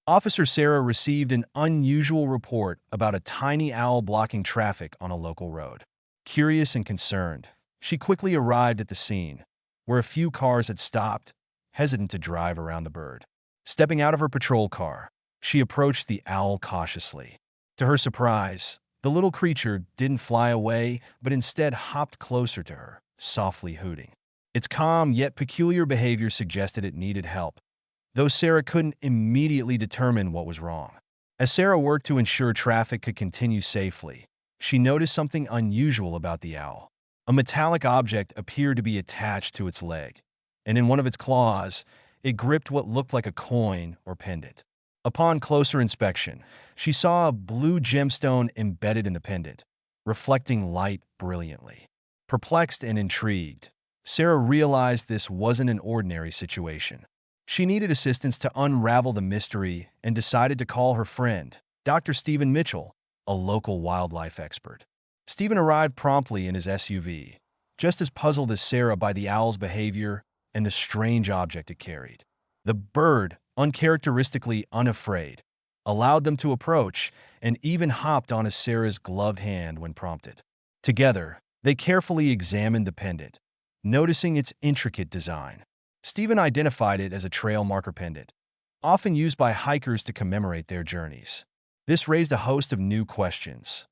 Officer Sarah received an unusual report about a tiny owl blocking traffic on a local road. Curious and concerned, she quickly arrived at the scene, where a few cars had stopped, hesitant to drive around the bird. Stepping out of her patrol car, she approached the owl cautiously. To her surprise, the little creature didn't fly away, but instead hopped closer to her, softly hooting. Its calm yet peculiar behavior suggested it needed help, though Sarah couldn't immediately determine what was wrong. As Sarah worked to ensure traffic could continue safely, she noticed something unusual about the owl. A metallic object appeared to be attached to its leg, and in one of its claws, it gripped what looked like a coin or pendant. Upon closer inspection, she saw a blue gemstone embedded in the pendant, reflecting light brilliantly. Perplexed and intrigued, Sarah realized this wasn't an ordinary situation. She needed assistance to unravel the mystery and decided to call her friend, Dr. Stephen Mitchell, a local wildlife expert. Stephen arrived promptly in his SUV, just as puzzled as Sarah by the owl's behavior and the strange object it carried. The bird, uncharacteristically unafraid, allowed them to approach and even hopped onto Sarah's gloved hand when prompted. Together, they carefully examined the pendant, noticing its intricate design. Stephen identified it as a trail marker pendant, often used by hikers to commemorate their journeys. This raised a host of new questions.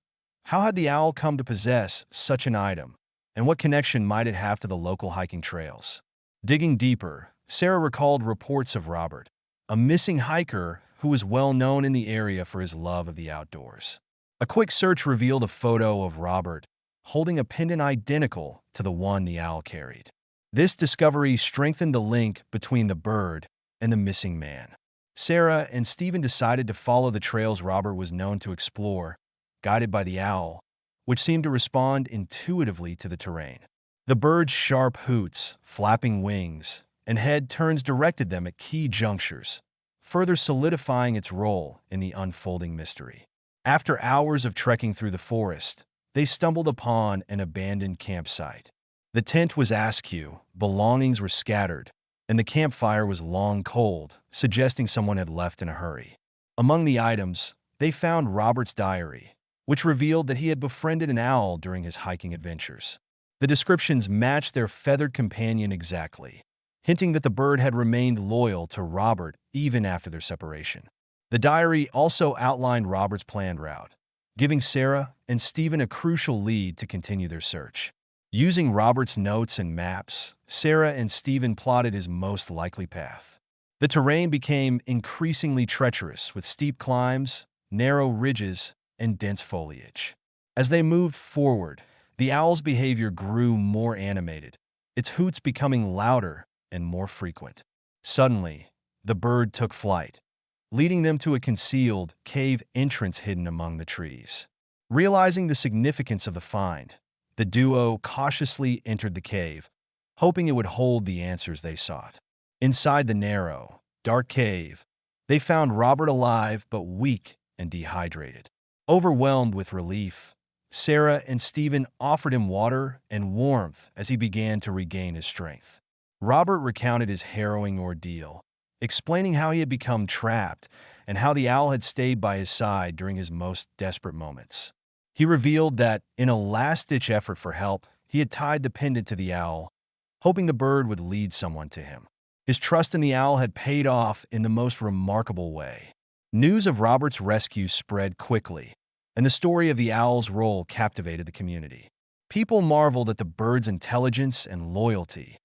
How had the owl come to possess such an item, and what connection might it have to the local hiking trails? Digging deeper, Sarah recalled reports of Robert, a missing hiker who was well known in the area for his love of the outdoors. A quick search revealed a photo of Robert holding a pendant identical to the one the owl carried. This discovery strengthened the link between the bird and the missing man. Sarah and Stephen decided to follow the trails Robert was known to explore, guided by the owl, which seemed to respond intuitively to the terrain. The bird's sharp hoots, flapping wings, and head turns directed them at key junctures, further solidifying its role in the unfolding mystery. After hours of trekking through the forest, they stumbled upon an abandoned campsite. The tent was askew, belongings were scattered, and the campfire was long cold, suggesting someone had left in a hurry. Among the items, they found Robert's diary, which revealed that he had befriended an owl during his hiking adventures. The descriptions matched their feathered companion exactly, hinting that the bird had remained loyal to Robert even after their separation. The diary also outlined Robert's planned route, giving Sarah and Stephen a crucial lead to continue their search. Using Robert's notes and maps, Sarah and Stephen plotted his most likely path. The terrain became increasingly treacherous with steep climbs, narrow ridges, and dense foliage. As they moved forward, the owl's behavior grew more animated, its hoots becoming louder and more frequent. Suddenly, the bird took flight, leading them to a concealed cave entrance hidden among the trees. Realizing the significance of the find, the duo cautiously entered the cave, hoping it would hold the answers they sought. Inside the narrow, dark cave, they found Robert alive but weak and dehydrated. Overwhelmed with relief, Sarah and Stephen offered him water and warmth as he began to regain his strength. Robert recounted his harrowing ordeal, explaining how he had become trapped and how the owl had stayed by his side during his most desperate moments. He revealed that, in a last-ditch effort for help, he had tied the pendant to the owl, hoping the bird would lead someone to him. His trust in the owl had paid off in the most remarkable way. News of Robert's rescue spread quickly, and the story of the owl's role captivated the community. People marveled at the bird's intelligence and loyalty,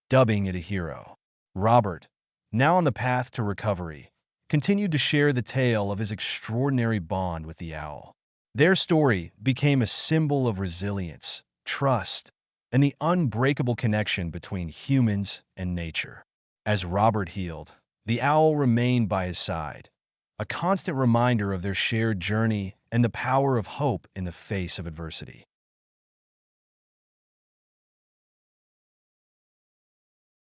dubbing it a hero. Robert, now on the path to recovery, continued to share the tale of his extraordinary bond with the owl. Their story became a symbol of resilience, trust, and the unbreakable connection between humans and nature. As Robert healed, the owl remained by his side, a constant reminder of their shared journey and the power of hope in the face of adversity.